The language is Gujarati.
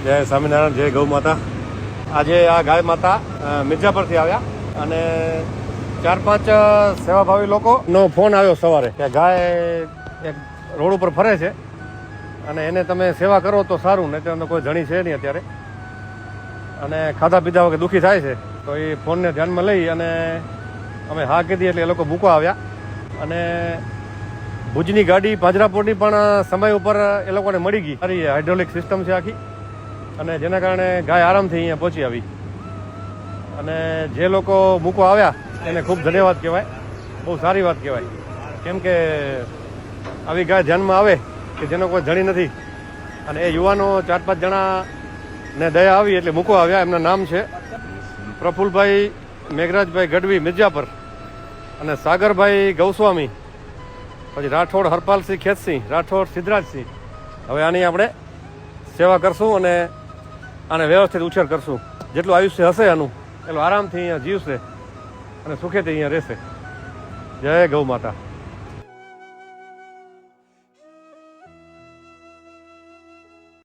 જય સ્વામિનારાયણ, જય ગૌ માતા. આજે આ ગાય માતા મિર્જાપરથી આવ્યા અને 4-5 સેવાભાવી લોકોનો ફોન આવ્યો સવારે કે ગાય એક રોડ ઉપર ફરે છે અને એને તમે સેવા કરો તો સારું, નહીં તો કોઈ જણી છે નહીં અત્યારે અને ખાધા પીધા વગર દુઃખી થાય છે. તો એ ફોનને ધ્યાનમાં લઈ અને અમે હા કીધી એટલે એ લોકો મૂકવા આવ્યા અને ભુજની ગાડી પાંજરાપોળની પણ સમય ઉપર એ લોકોને મળી ગઈ. સારી હાઇડ્રોલિક સિસ્ટમ છે આખી અને જેના કારણે ગાય આરામથી અહીંયા પહોંચી આવી. અને જે લોકો મૂકવા આવ્યા એને ખૂબ ધન્યવાદ કહેવાય, બહુ સારી વાત કહેવાય. કેમ કે આવી ગાય ધ્યાનમાં આવે કે જેનો કોઈ જણી નથી અને એ યુવાનો 4-5 જણાને દયા આવી એટલે મૂકવા આવ્યા. એમના નામ છે પ્રફુલભાઈ મેઘરાજભાઈ ગઢવી મિર્જાપર અને સાગરભાઈ ગૌસ્વામી, પછી રાઠોડ હરપાલસિંહ ખેતસિંહ, રાઠોડ સિદ્ધરાજસિંહ. હવે આની આપણે સેવા કરશું અને આને વ્યવસ્થિત ઉછેર કરશું. જેટલું આયુષ્ય હશે આનું એટલું આરામથી અહીંયા જીવશે અને સુખેથી અહીંયા રહેશે. જય ગૌ માતા.